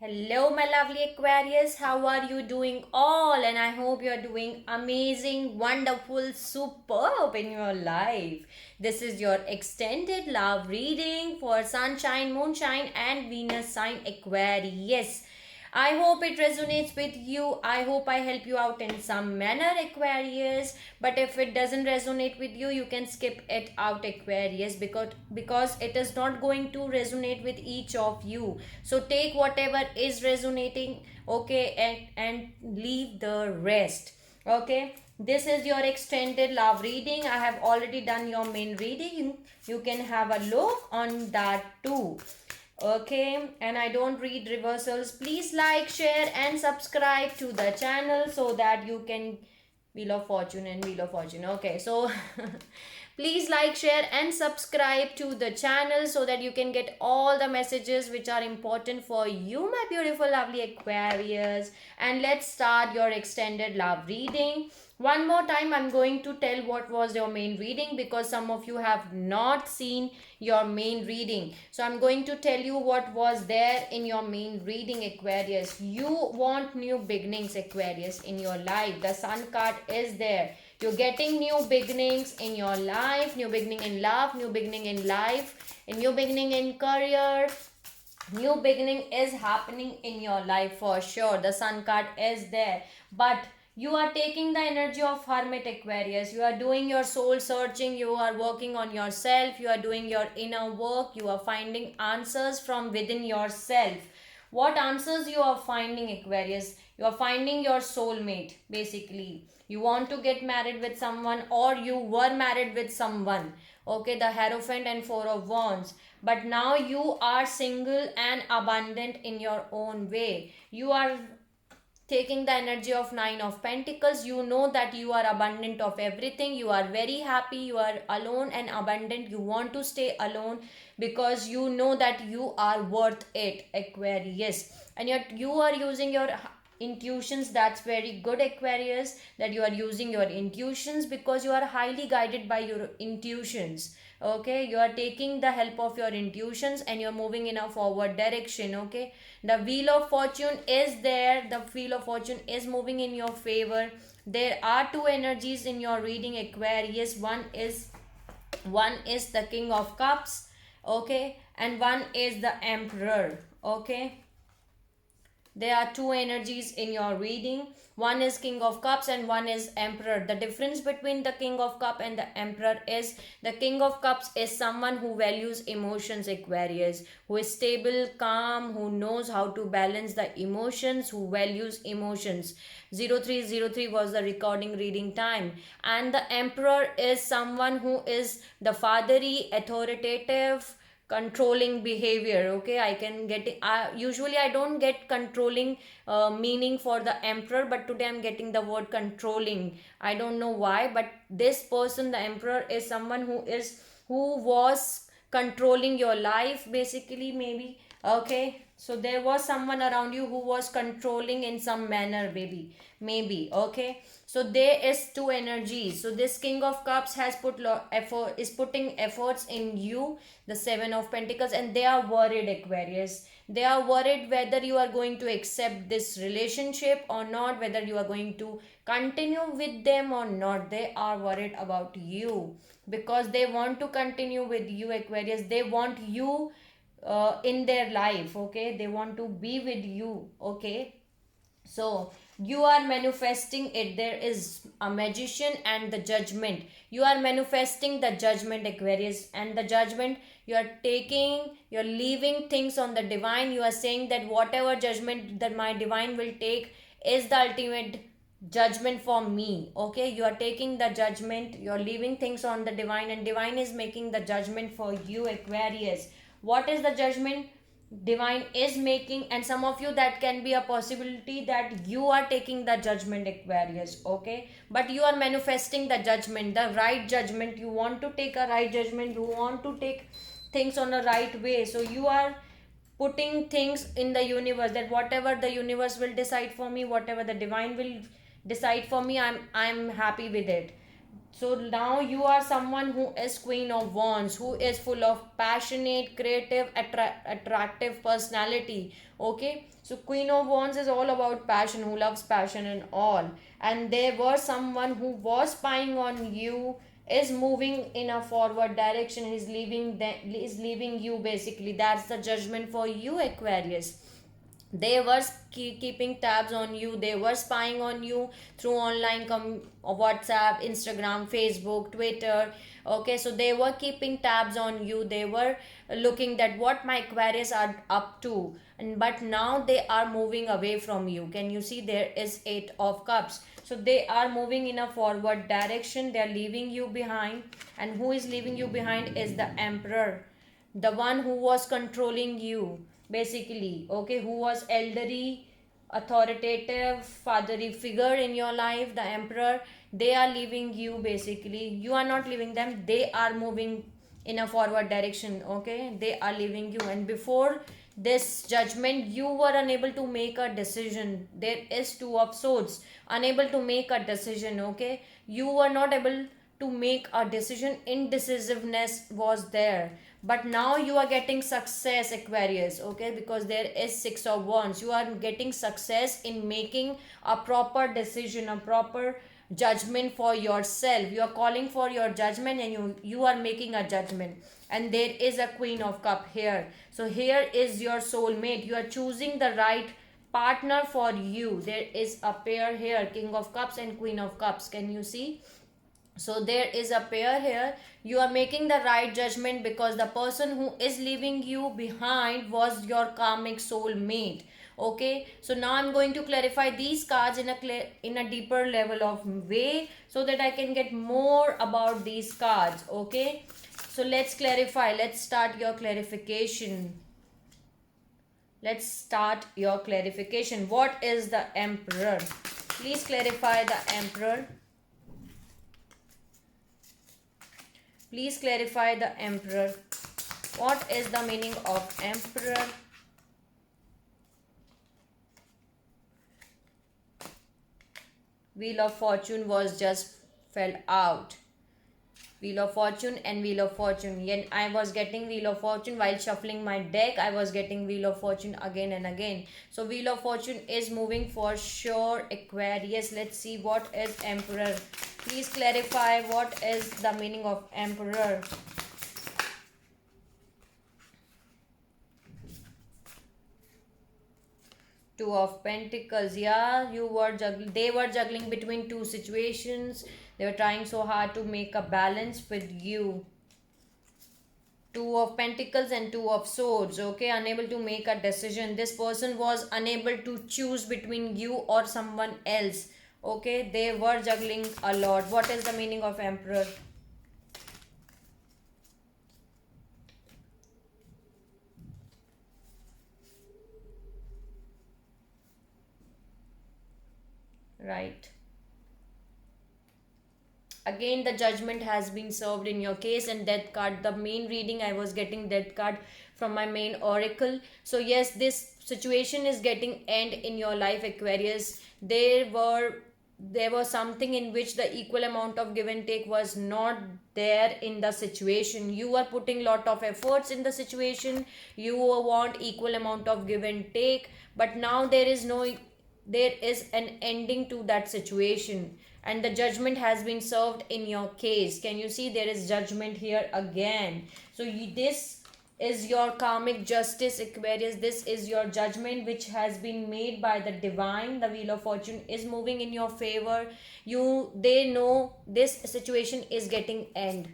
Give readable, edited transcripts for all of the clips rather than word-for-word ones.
Hello, my lovely Aquarius. How are you doing all? And I hope you're doing amazing, wonderful, superb in your life. This is your extended love reading for Sunshine, Moonshine, and Venus sign Aquarius. I hope it resonates with you. I hope I help you out in some manner, Aquarius. But if it doesn't resonate with you, you can skip it out, Aquarius, because it is not going to resonate with each of you. So take whatever is resonating, okay, and leave the rest. Okay, this is your extended love reading. I have already done your main reading. You can have a look on that too. Okay, and I don't read reversals. Please like, share, and subscribe to the channel so that you can Wheel of Fortune and Wheel of Fortune. Okay, so please like, share, and subscribe to the channel so that you can get all the messages which are important for you, my beautiful, lovely Aquarius. And let's start your extended love reading. One more time, I'm going to tell what was your main reading because some of you have not seen your main reading. So I'm going to tell you what was there in your main reading, Aquarius. You want new beginnings, Aquarius, in your life. The Sun card is there. You're getting new beginnings in your life, new beginning in love, new beginning in life, a new beginning in career. New beginning is happening in your life for sure. The Sun card is there. But you are taking the energy of Hermit, Aquarius. You are doing your soul searching. You are working on yourself. You are doing your inner work. You are finding answers from within yourself. What answers you are finding, Aquarius? You are finding your soulmate, basically. You want to get married with someone, or you were married with someone. Okay, the Hierophant and Four of Wands. But now you are single and abundant in your own way. You are taking the energy of Nine of Pentacles. You know that you are abundant of everything. You are very happy. You are alone and abundant. You want to stay alone because you know that you are worth it, Aquarius. And yet you are using your intuitions. That's very good, Aquarius, that you are using your intuitions because you are highly guided by your intuitions. Okay, you are taking the help of your intuitions and you're moving in a forward direction. Okay, the Wheel of Fortune is there. The Wheel of Fortune is moving in your favor. There are two energies in your reading, Aquarius. One is the King of Cups, okay, and one is the Emperor. Okay, there are two energies in your reading. One is King of Cups and one is Emperor. The difference between the King of Cup and the Emperor is the King of Cups is someone who values emotions, Aquarius, who is stable, calm, who knows how to balance the emotions, who values emotions. 0303 was the recording reading time. And the Emperor is someone who is the fatherly, authoritative, controlling behavior. Okay, I can get it. Usually I don't get controlling meaning for the Emperor, but today I'm getting the word controlling. I don't know why, but this person, the Emperor, is someone who was controlling your life, basically, maybe. Okay, so there was someone around you who was controlling in some manner, maybe. Okay, so there is two energies. So this King of Cups has putting efforts in you, the Seven of Pentacles, and they are worried, Aquarius. They are worried whether you are going to accept this relationship or not, whether you are going to continue with them or not. They are worried about you because they want to continue with you, Aquarius. They want you in their life. Okay, they want to be with you. Okay, so you are manifesting it. There is a Magician and the Judgment. You are manifesting the Judgment, Aquarius, and the Judgment, you are taking, you're leaving things on the divine. You are saying that whatever judgment that my divine will take is the ultimate judgment for me. Okay, you are taking the judgment, you're leaving things on the divine, and divine is making the judgment for you, Aquarius. What is the judgment divine is making? And some of you, that can be a possibility that you are taking the judgment, Aquarius. Okay, but you are manifesting the judgment, the right judgment. You want to take a right judgment, you want to take things on a right way. So you are putting things in the universe, that whatever the universe will decide for me, whatever the divine will decide for me, I'm happy with it. So now you are someone who is Queen of Wands, who is full of passionate, creative, attractive personality. Okay, so Queen of Wands is all about passion, who loves passion and all. And there was someone who was spying on you, is moving in a forward direction, is leaving you basically. That's the judgment for you, Aquarius. They were keeping tabs on you, they were spying on you through online WhatsApp, Instagram, Facebook, Twitter. Okay, so they were keeping tabs on you, they were looking that what my Aquarius are up to. And but now they are moving away from you. Can you see there is 8 of cups? So they are moving in a forward direction, they are leaving you behind. And who is leaving you behind is the Emperor, the one who was controlling you basically. Okay, who was elderly, authoritative, fatherly figure in your life, the Emperor. They are leaving you basically, you are not leaving them, they are moving in a forward direction. Okay, they are leaving you. And before this judgment you were unable to make a decision. There is 2 of swords, unable to make a decision. Okay, you were not able to make a decision, indecisiveness was there. But now you are getting success, Aquarius. Okay, because there is 6 of wands, you are getting success in making a proper decision, a proper judgment for yourself. You are calling for your judgment, and you are making a judgment. And there is a Queen of Cup here. So here is your soulmate, you are choosing the right partner for you. There is a pair here, King of Cups and Queen of Cups. Can you see? So there is a pair here. You are making the right judgment because the person who is leaving you behind was your karmic soul mate. Okay, so now I'm going to clarify these cards in a deeper level of way, so that I can get more about these cards. Okay, so let's clarify, let's start your clarification. Let's start your clarification. What is the Emperor? Please clarify the Emperor. Please clarify the Emperor. What is the meaning of Emperor? Wheel of Fortune was just fell out. Wheel of Fortune and Wheel of Fortune. When I was getting Wheel of Fortune while shuffling my deck, I was getting Wheel of Fortune again and again. So Wheel of Fortune is moving for sure, Aquarius. Let's see what is Emperor. Please clarify what is the meaning of Emperor. Two of Pentacles. Yeah, you were juggling. They were juggling between 2 situations. They were trying so hard to make a balance with you. 2 of Pentacles and 2 of Swords. Okay, unable to make a decision. This person was unable to choose between you or someone else. Okay, they were juggling a lot. What is the meaning of Emperor? Right. Again, the judgment has been served in your case. And Death card, the main reading I was getting Death card from my main oracle. So yes, this situation is getting end in your life, Aquarius. There was something in which the equal amount of give and take was not there in the situation. You are putting lot of efforts in the situation, you want equal amount of give and take, but now there is an ending to that situation, and the judgment has been served in your case. Can you see there is judgment here again? So this is your karmic justice, Aquarius. This is your judgment which has been made by the divine. The Wheel of Fortune is moving in your favor. They know this situation is getting end.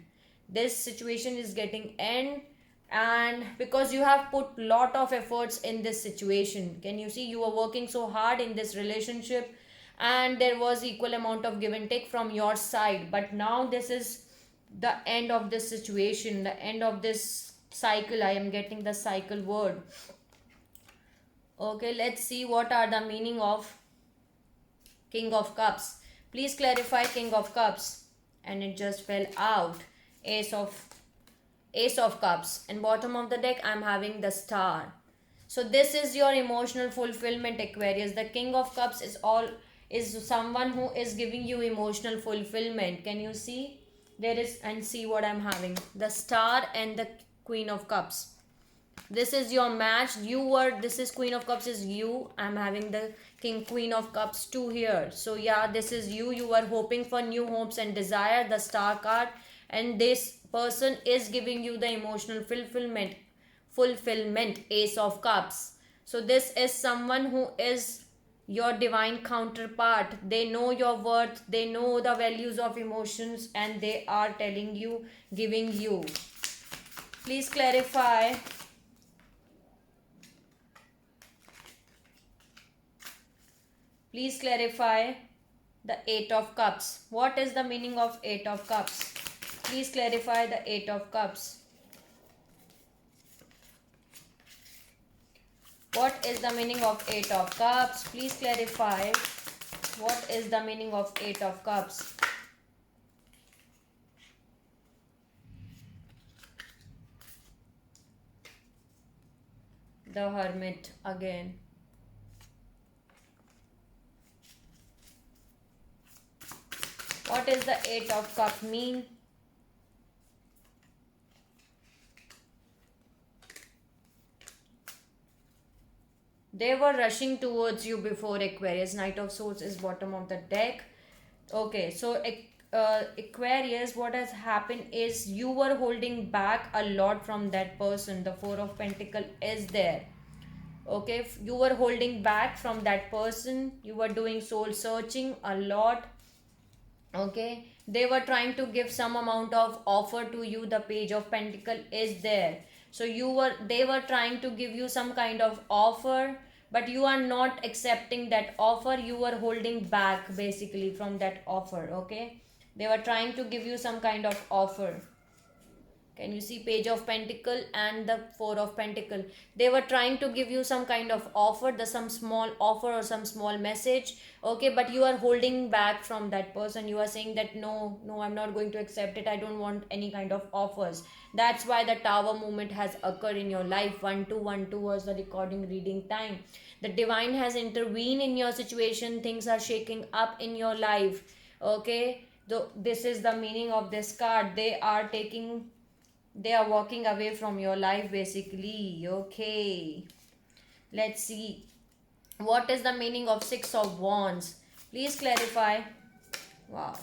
This situation is getting end, and because you have put lot of efforts in this situation. Can you see you are working so hard in this relationship, and there was equal amount of give and take from your side, but now this is the end of this situation, the end of this cycle. I am getting the cycle word. Okay, let's see what are the meaning of King of Cups. Please clarify King of Cups. And it just fell out. Ace of Cups, and bottom of the deck I'm having the Star. So this is your emotional fulfillment, Aquarius. The King of Cups is all is someone who is giving you emotional fulfillment. Can you see? There is, and see what I'm having, the Star and the Queen of Cups. This is your match. You were, this is Queen of Cups is you. I'm having the Queen of Cups 2 here. So yeah, this is you. You are hoping for new hopes and desire, the Star card, and this person is giving you the emotional fulfillment, Ace of Cups. So this is someone who is your divine counterpart. They know your worth, they know the values of emotions, and they are telling you, giving you. Please clarify. Please clarify the Eight of Cups. What is the meaning of Eight of Cups? Please clarify the Eight of Cups. What is the meaning of Eight of Cups? Please clarify. What is the meaning of Eight of Cups? The Hermit again. What is the Eight of Cups mean? They were rushing towards you before, Aquarius. Knight of Swords is bottom of the deck. Okay, so Aquarius, what has happened is you were holding back a lot from that person. The Four of Pentacles is there. Okay, you were holding back from that person. You were doing soul searching a lot. Okay, they were trying to give some amount of offer to you. The Page of Pentacle is there. So they were trying to give you some kind of offer, but you are not accepting that offer. You were holding back basically from that offer. Okay, they were trying to give you some kind of offer. Can you see Page of Pentacle and the Four of Pentacle? They were trying to give you some kind of offer, some small offer or some small message. Okay, but you are holding back from that person. You are saying that no, I'm not going to accept it. I don't want any kind of offers. That's why the Tower movement has occurred in your life. 1212 was the recording reading time. The divine has intervened in your situation. Things are shaking up in your life. Okay, this is the meaning of this card. They are walking away from your life basically. Okay, let's see what is the meaning of Six of Wands. Please clarify. Wow,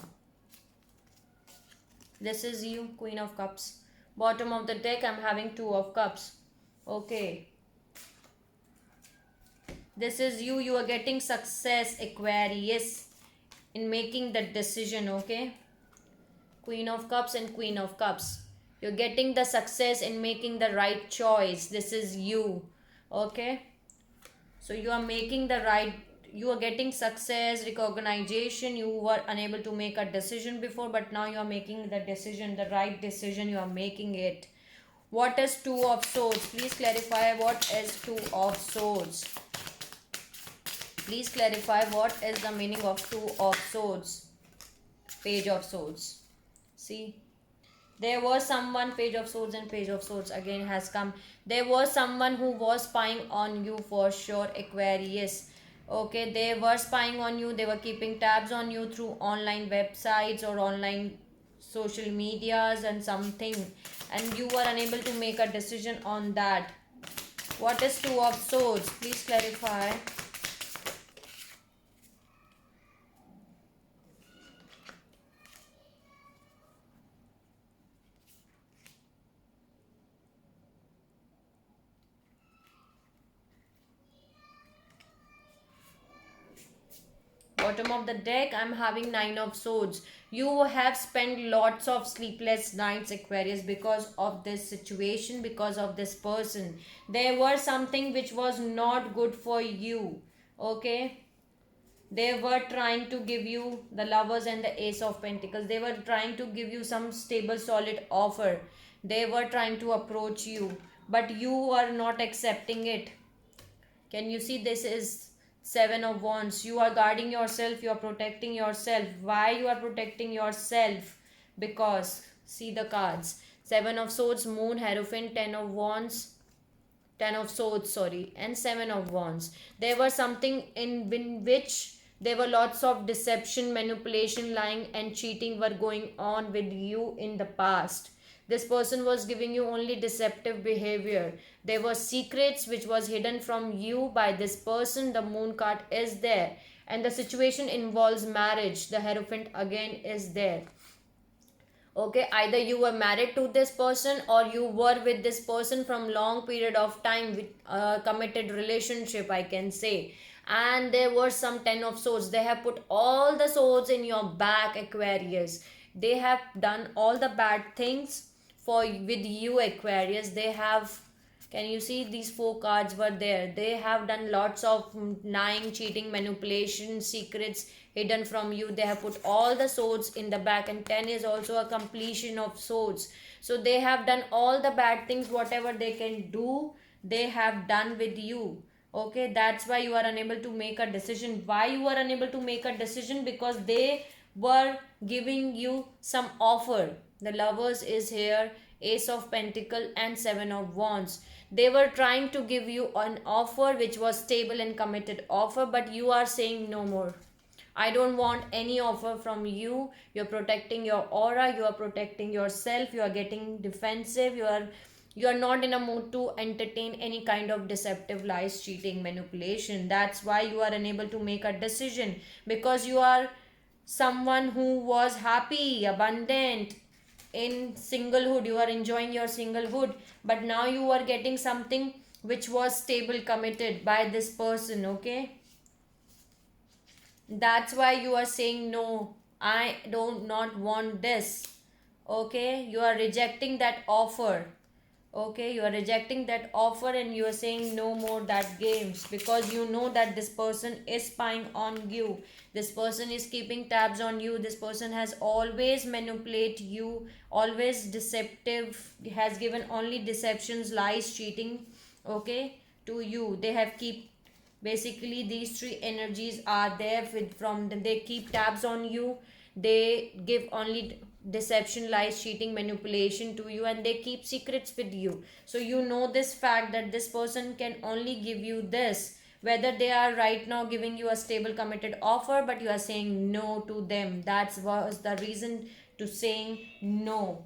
this is you, Queen of Cups. Bottom of the deck, I'm having Two of Cups. Okay, this is you. You are getting success, Aquarius, in making that decision. Okay, Queen of Cups and Queen of Cups. You're getting the success in making the right choice. This is you. Okay, so you are making the right, you are getting success, recognition. You were unable to make a decision before, but now you are making the decision, the right decision. You are making it. What is Two of Swords? Please clarify what is Two of Swords. Please clarify what is the meaning of Two of Swords. Page of Swords. See, there was someone, Page of Swords and Page of Swords again has come. There was someone who was spying on you for sure, Aquarius. Okay, they were spying on you. They were keeping tabs on you through online websites or online social medias and something. And you were unable to make a decision on that. What is Two of Swords? Please clarify. Bottom of the deck, I'm having Nine of Swords. You have spent lots of sleepless nights, Aquarius, because of this situation, because of this person. There was something which was not good for you. Okay, they were trying to give you the Lovers and the Ace of Pentacles. They were trying to give you some stable solid offer. They were trying to approach you, but you are not accepting it. Can you see? This is Seven of Wands. You are guarding yourself. You are protecting yourself. Why you are protecting yourself? Because see the cards. Seven of Swords, Moon, Hierophant, Ten of Wands, Ten of Swords, sorry, and Seven of Wands. There was something in which There were lots of deception, manipulation, lying and cheating were going on with you in the past. This person was giving you only deceptive behavior. There were secrets which was hidden from you by this person. The moon card is there, and the situation involves marriage. The Hierophant again is there. Okay, either you were married to this person or you were with this person from long period of time with a committed relationship, I can say. And there were some 10 of swords. They have put all the swords in your back, Aquarius. They have done all the bad things for with you, Aquarius. They have, can you see these four cards were there? They have done lots of lying, cheating, manipulation, secrets hidden from you. They have put all the swords in the back, and 10 is also a completion of swords. So they have done all the bad things, whatever they can do, they have done with you. Okay, that's why you are unable to make a decision. Why you are unable to make a decision? Because they were giving you some offer. The Lovers is here, Ace of Pentacle and Seven of Wands. They were trying to give you an offer which was stable and committed offer, but you are saying no more. I don't want any offer from you. You're protecting your aura, you are protecting yourself, you are getting defensive, you are not in a mood to entertain any kind of deceptive lies, cheating, manipulation. That's why you are unable to make a decision, because you are someone who was happy, abundant in singlehood. You are enjoying your singlehood, but now you are getting something which was stable, committed by this person. Okay, that's why you are saying no, I don't not want this. Okay, you are rejecting that offer. Okay, you are rejecting that offer and you are saying no more that games, because you know that this person is spying on you. This person is keeping tabs on you. This person has always manipulate you, always deceptive, has given only deceptions, lies, cheating, okay, to you. They have keep, basically these three energies are there with from them. They keep tabs on you. They give only deception, lies, cheating, manipulation to you, and they keep secrets with you. So you know this fact that this person can only give you this, whether they are right now giving you a stable committed offer, but you are saying no to them. That was the reason to saying no.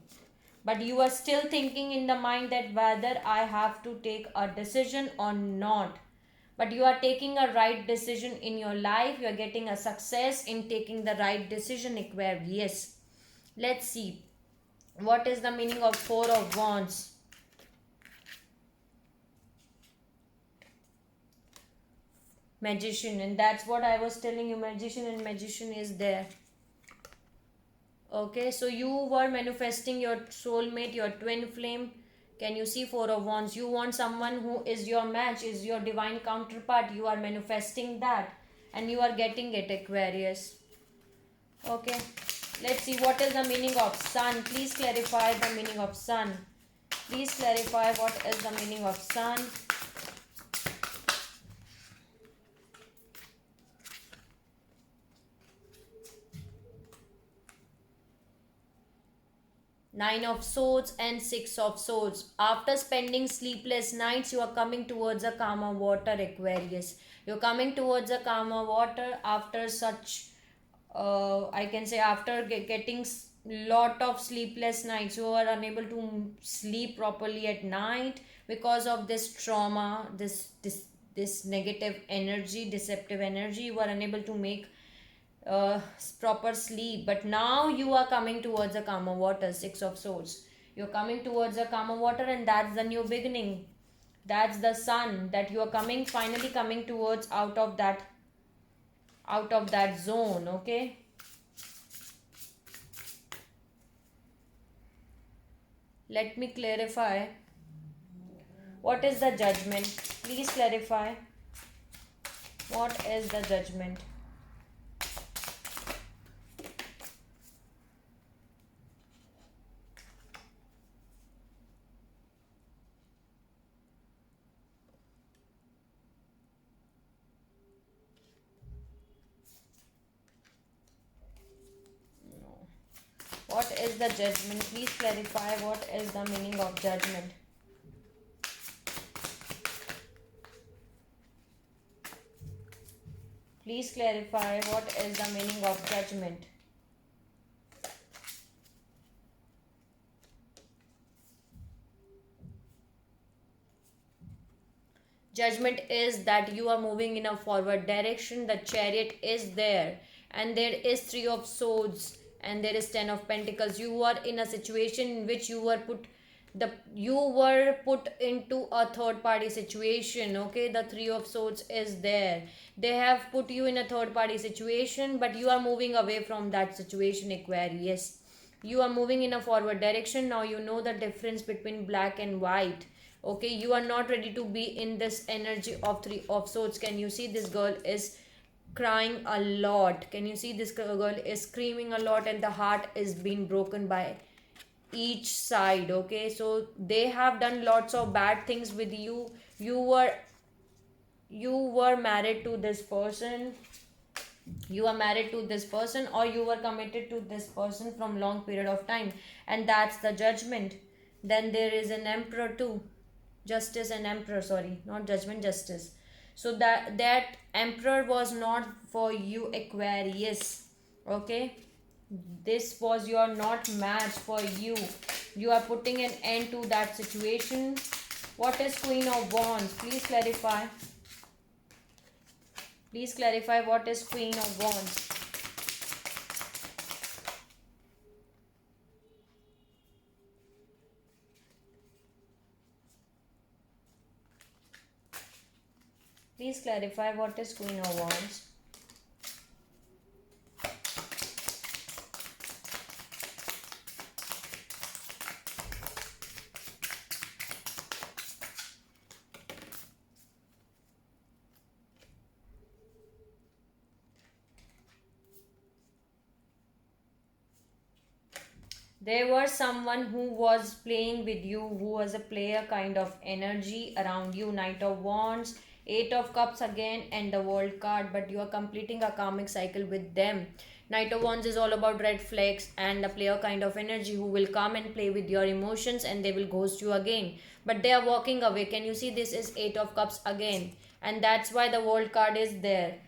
But you are still thinking in the mind that whether I have to take a decision or not. But you are taking a right decision in your life. You are getting a success in taking the right decision, Aquarius. Let's see what is the meaning of Four of Wands. Magician, and that's what I was telling you. Magician and magician is there. Okay, so you were manifesting your soulmate, your twin flame. Can you see Four of Wands? You want someone who is your match, is your divine counterpart. You are manifesting that and you are getting it, Aquarius. Okay, let's see what is the meaning of sun. Please clarify the meaning of sun. Please clarify what is the meaning of sun. Nine of Swords and Six of Swords. After spending sleepless nights, you are coming towards a calmer water, Aquarius. You're coming towards a calmer water after such, I can say, after getting lot of sleepless nights. You are unable to sleep properly at night because of this trauma, this negative energy, deceptive energy. You are unable to make proper sleep, but now you are coming towards a calmer water. Six of Swords, you're coming towards a calmer water, and that's the new beginning. That's the sun that you are coming, finally coming towards out of that zone. Okay, let me clarify what is the Judgment. Please clarify what is the Judgment. What is the Judgment? Please clarify what is the meaning of Judgment. Please clarify what is the meaning of judgment. Judgment is that you are moving in a forward direction. The chariot is there, and there is three of swords, and there is 10 of pentacles. You are in a situation in which you were put into a third party situation. Okay, the three of swords is there. They have put you in a third party situation, but you are moving away from that situation, Aquarius. You are moving in a forward direction. Now you know the difference between black and white. Okay, you are not ready to be in this energy of three of swords. Can you see this girl is crying a lot? Can you see this girl is screaming a lot, and the heart is being broken by each side. Okay, so they have done lots of bad things with you. You were married to this person. You are married to this person, or you were committed to this person from long period of time, and that's the judgment. Then there is an emperor too. Justice and emperor, sorry, not judgment, justice. So that emperor was not for you, Aquarius. Okay, this was your not match for you. You are putting an end to that situation. What is Queen of Wands? Please clarify. Please clarify what is Queen of Wands. Please clarify what is Queen of Wands. There was someone who was playing with you, who was a player kind of energy around you. Knight of Wands, Eight of Cups again, and the World card, but you are completing a karmic cycle with them. Knight of Wands is all about red flags and a player kind of energy who will come and play with your emotions, and they will ghost you again. But they are walking away. Can you see this is Eight of Cups again? And that's why the World card is there.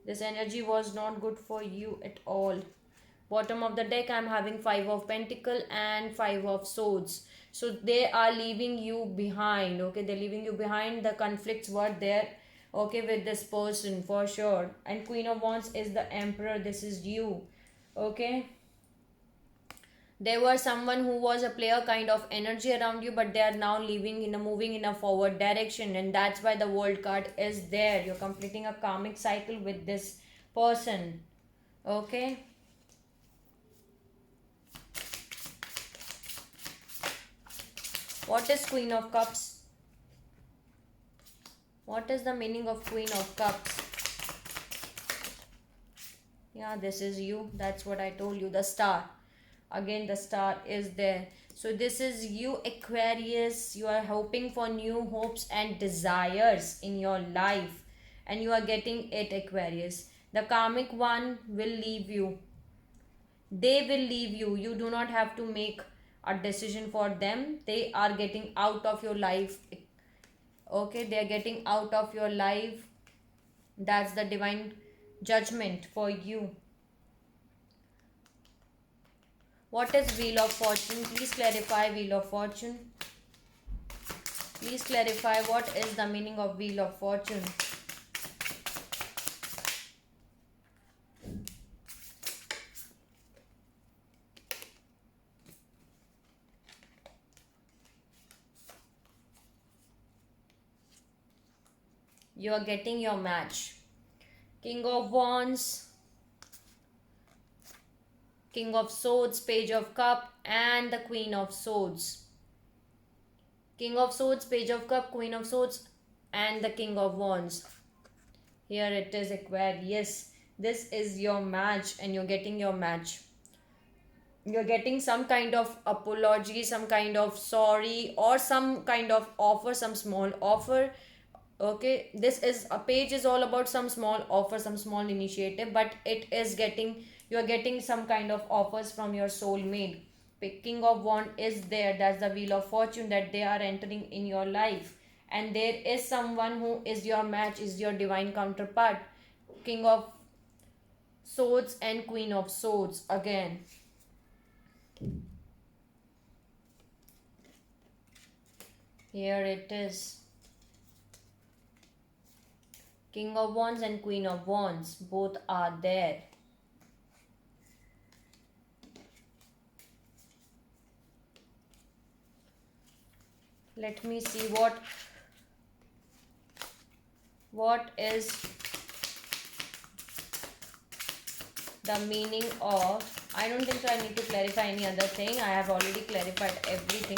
This energy was not good for you at all. Bottom of the deck, I'm having Five of Pentacle and Five of Swords. So they are leaving you behind. Okay, they're leaving you behind. The conflicts were there. Okay, with this person for sure. And Queen of Wands is the Emperor. This is you. Okay. There was someone who was a player kind of energy around you, but they are now moving in a forward direction, and that's why the World card is there. You're completing a karmic cycle with this person. Okay. What is Queen of Cups? What is the meaning of Queen of Cups? Yeah, this is you. That's what I told you. The star. Again, the star is there. So this is you, Aquarius. You are hoping for new hopes and desires in your life, and you are getting it, Aquarius. The karmic one will leave you. They will leave you. You do not have to make a decision for them. They are getting out of your life. Okay, they are getting out of your life. That's the divine judgment for you. What is Wheel of Fortune? Please clarify Wheel of Fortune. Please clarify what is the meaning of Wheel of Fortune. You are getting your match. King of Wands, King of Swords, Page of Cup, and the Queen of Swords. King of Swords, Page of Cup, Queen of Swords, and the King of Wands. Here it is, Aquarius. This is your match, and you're getting your match. You're getting some kind of apology, some kind of sorry, or some kind of offer, some small offer. Okay, this is a page is all about some small offer, some small initiative, but you are getting some kind of offers from your soulmate. King of Wand is there. That's the Wheel of Fortune, that they are entering in your life, and there is someone who is your match, is your divine counterpart. King of Swords and Queen of Swords again. Here it is. King of Wands and Queen of Wands, both are there. Let me see what is the meaning of, I don't think so I need to clarify any other thing. I have already clarified everything.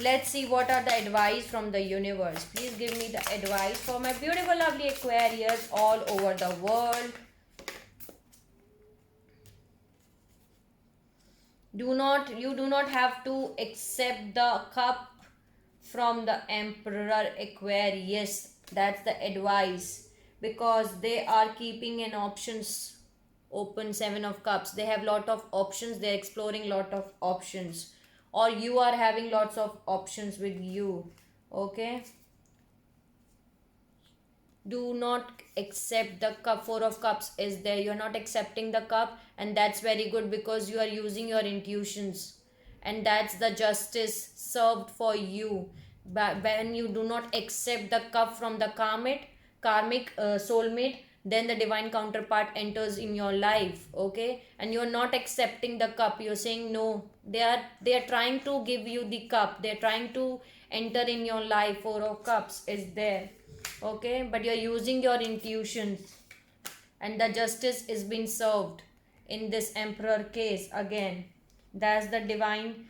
Let's see what are the advice from the universe. Please give me the advice for my beautiful lovely Aquarius all over the world. You do not have to accept the cup from the Emperor Aquarius. That's the advice, because they are keeping an options open. Seven of Cups, they have lot of options, they're exploring lot of options, or you are having lots of options with you. Okay, do not accept the cup. Four of Cups is there, you're not accepting the cup, and that's very good because you are using your intuitions, and that's the justice served for you. But when you do not accept the cup from the karmic soulmate, then the divine counterpart enters in your life. Okay, and you're not accepting the cup, you're saying no. They are trying to give you the cup, they're trying to enter in your life. Four of Cups is there. Okay, but you're using your intuitions, and the justice is being served in this Emperor case again. That's the divine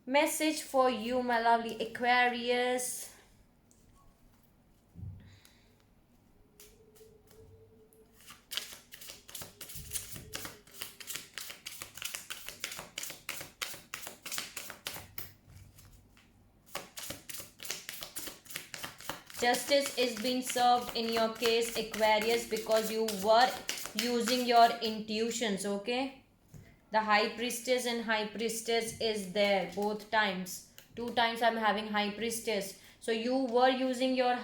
message for you, my lovely Aquarius. Justice is being served in your case, Aquarius, because you were using your intuitions. Okay, the High Priestess and High Priestess is there both times. Two times I'm having High Priestess. So you were using your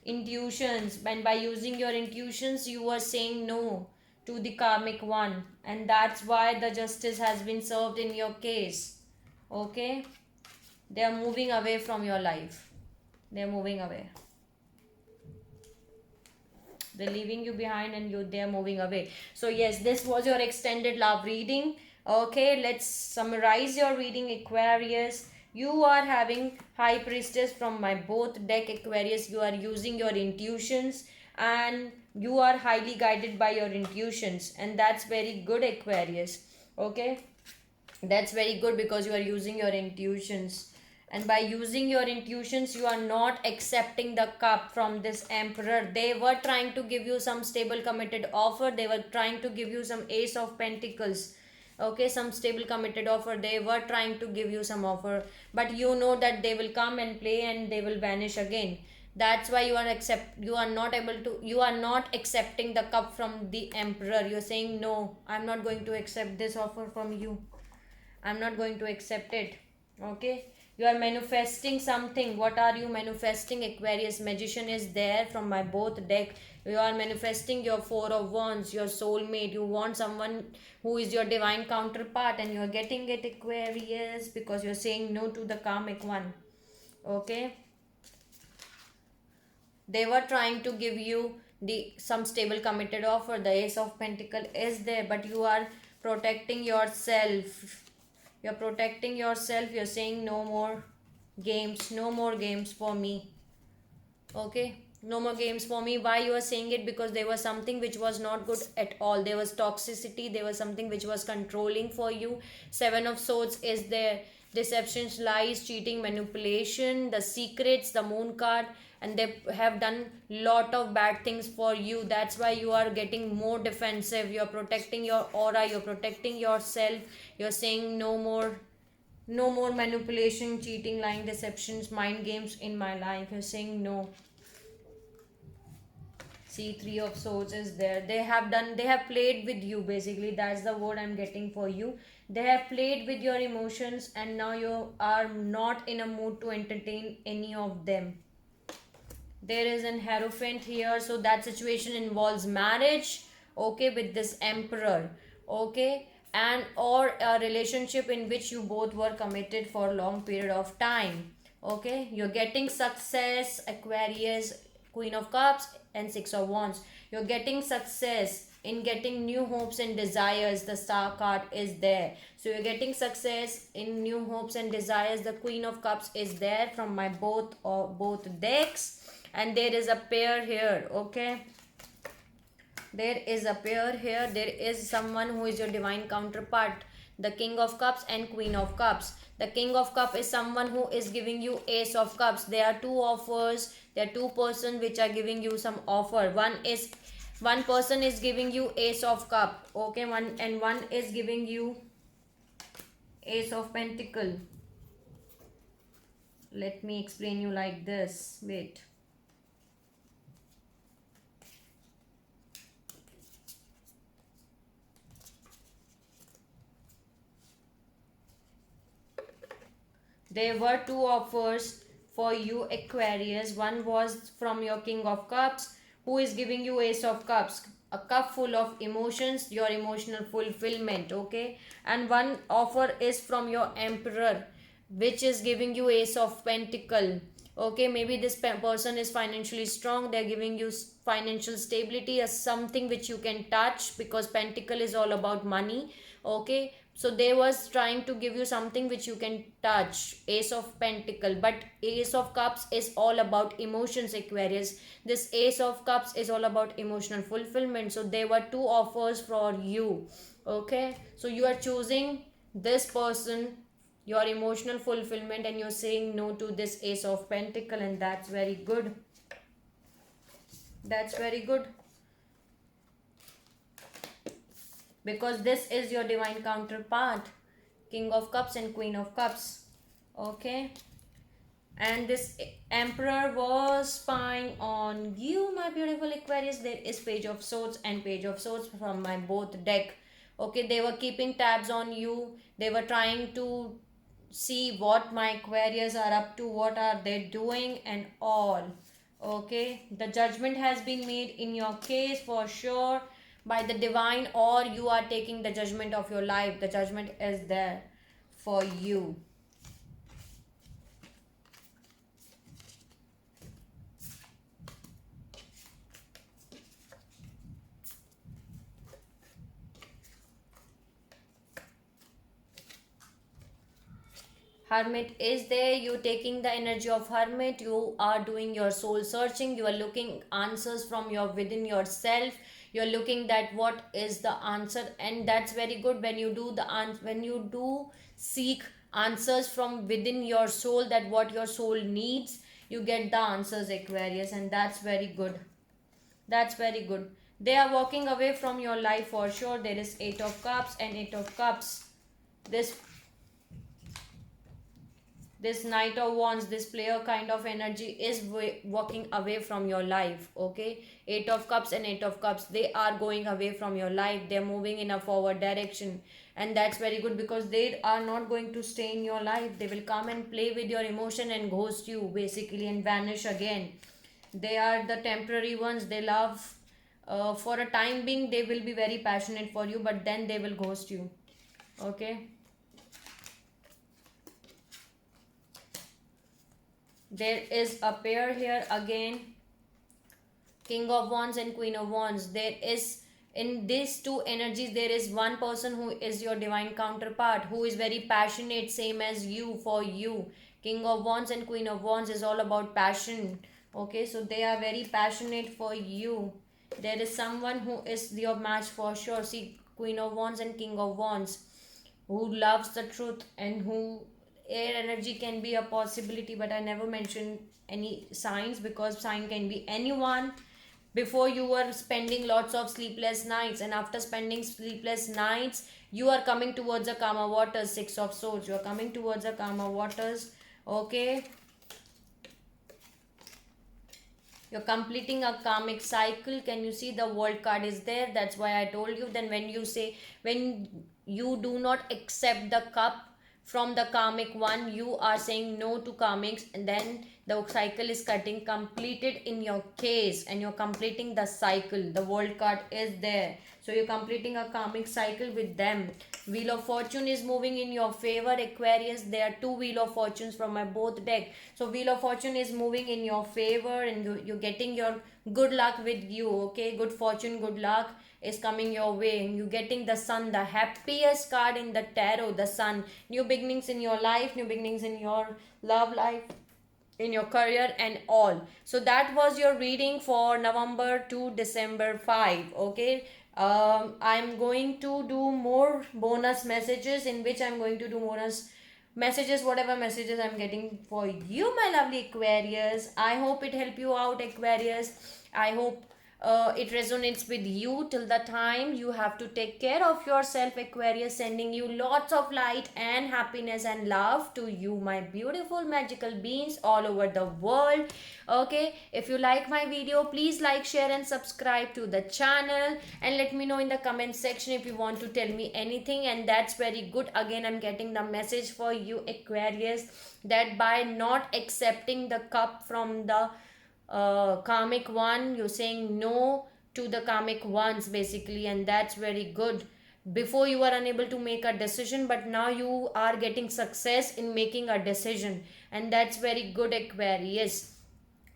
intuitions, and by using your intuitions you were saying no to the karmic one, and that's why the justice has been served in your case. Okay, they are moving away from your life, they are moving away, they're leaving you behind, and they're moving away. So yes, this was your extended love reading. Okay, let's summarize your reading, Aquarius. You are having High Priestess from my both deck, Aquarius. You are using your intuitions, and you are highly guided by your intuitions, and that's very good, Aquarius. Okay, that's very good because you are using your intuitions, and by using your intuitions you are not accepting the cup from this Emperor. They were trying to give you some stable committed offer, they were trying to give you some Ace of Pentacles. Okay, some stable committed offer, they were trying to give you some offer, but you know that they will come and play and they will vanish again. That's why you are not accepting the cup from the Emperor. You're saying no, I'm not going to accept this offer from you, I'm not going to accept it. Okay, you are manifesting something. What are you manifesting, Aquarius? Magician is there from my both deck. You are manifesting your Four of Wands, your soulmate. You want someone who is your divine counterpart, and you are getting it, Aquarius, because you are saying no to the karmic one. Okay, they were trying to give you the some stable committed offer. The Ace of Pentacle is there, but you are protecting yourself. You're protecting yourself. You're saying no more games, no more games for me. Okay, no more games for me. Why you are saying it? Because there was something which was not good at all. There was toxicity, there was something which was controlling for you. Seven of Swords is there. Deceptions, lies, cheating, manipulation, the secrets, the Moon card, and they have done lot of bad things for you. That's why you are getting more defensive. You're protecting your aura, you're protecting yourself. You're saying no more, no more manipulation, cheating, lying, deceptions, mind games in my life. You're saying no. See, Three of Swords is there. They have played with you, basically. That's the word I'm getting for you. They have played with your emotions, and now you are not in a mood to entertain any of them. There is an hierophant here, so that situation involves marriage, okay, with this emperor, okay, and or a relationship in which you both were committed for a long period of time, okay. You're getting success, Aquarius, Queen of Cups and Six of Wands. You're getting success in getting new hopes and desires. The Star card is there, so you're getting success in new hopes and desires. The Queen of Cups is there from my both decks, and there is a pair here, okay. There is a pair here. There is someone who is your divine counterpart, the King of Cups and Queen of Cups. The King of Cups is someone who is giving you Ace of Cups. There are two offers. There are two persons which are giving you some offer. One person is giving you Ace of Cup, okay, one is giving you Ace of Pentacle. Let me explain you like this. Wait. There were two offers for you, Aquarius. One was from your King of Cups, who is giving you Ace of Cups, a cup full of emotions, your emotional fulfillment, okay. And one offer is from your Emperor, which is giving you Ace of Pentacle, okay. Maybe this person is financially strong. They're giving you financial stability as something which you can touch, because Pentacle is all about money, okay. So they was trying to give you something which you can touch, Ace of Pentacle. But Ace of Cups is all about emotions, Aquarius. This Ace of Cups is all about emotional fulfillment. So there were two offers for you, okay. So you are choosing this person, your emotional fulfillment, and you're saying no to this Ace of Pentacle, and that's very good. That's very good, because this is your divine counterpart, King of Cups and Queen of Cups, okay. And this Emperor was spying on you, my beautiful Aquarius. There is Page of Swords and Page of Swords from my both deck, okay. They were keeping tabs on you. They were trying to see what my Aquarius are up to, what are they doing and all, okay. The judgment has been made in your case for sure by the divine, or you are taking the judgment of your life. The judgment is there for you. Hermit is there. You taking the energy of Hermit. You are doing your soul searching. You are looking answers from your within yourself. You are looking that what is the answer, and that's very good when you do when you do seek answers from within your soul, that what your soul needs, you get the answers, Aquarius, and that's very good. That's very good. They are walking away from your life for sure. There is Eight of Cups and Eight of Cups. This Knight of Wands, this player kind of energy is walking away from your life, okay. Eight of Cups and Eight of Cups, they are going away from your life. They're moving in a forward direction, and that's very good, because they are not going to stay in your life. They will come and play with your emotion and ghost you basically and vanish again. They are the temporary ones. They love, for a time being they will be very passionate for you, but then they will ghost you, okay. There is a pair here again, King of Wands and Queen of Wands. There is, in these two energies, there is one person who is your divine counterpart, who is very passionate, same as you, for you. King of Wands and Queen of Wands is all about passion, okay. So they are very passionate for you. There is someone who is your match for sure. See, Queen of Wands and King of Wands, who loves the truth, and who air energy can be a possibility, but I never mentioned any signs, because sign can be anyone. Before, you were spending lots of sleepless nights, and after spending sleepless nights, you are coming towards the calmer waters. Six of Swords, you are coming towards the calmer waters, okay. You're completing a karmic cycle. Can you see the World card is there? That's why I told you. Then when you say, when you do not accept the cup from the karmic one, you are saying no to karmics, and then The cycle is getting completed in your case, and you're completing the cycle. The world card is there, so you're completing a karmic cycle with them. Wheel of Fortune is moving in your favor, Aquarius. There are two Wheel of Fortunes from my both deck. So Wheel of Fortune is moving in your favor, and you're getting your good luck with you. Okay, good fortune, good luck is coming your way, and you're getting the Sun, the happiest card in the tarot. The Sun, new beginnings in your life, new beginnings in your love life, in your career and all. So that was your reading for November to December 5. Okay, I'm going to do more bonus messages, in which I'm going to do bonus messages, whatever messages I'm getting for you, my lovely Aquarius. I hope it help you out, Aquarius. I hope it resonates with you. Till the time, you have to take care of yourself, Aquarius. Sending you lots of light and happiness and love to you, my beautiful magical beings all over the world. Okay, if you like my video, please like, share and subscribe to the channel, and let me know in the comment section if you want to tell me anything. And that's very good. Again, I'm getting the message for you, Aquarius, that by not accepting the cup from the karmic one, you're saying no to the karmic ones basically, and that's very good. Before, you were unable to make a decision, but now you are getting success in making a decision, and that's very good, Aquarius.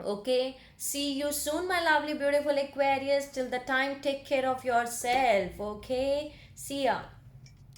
Okay, see you soon, my lovely beautiful Aquarius. Till the time, take care of yourself. Okay, see ya.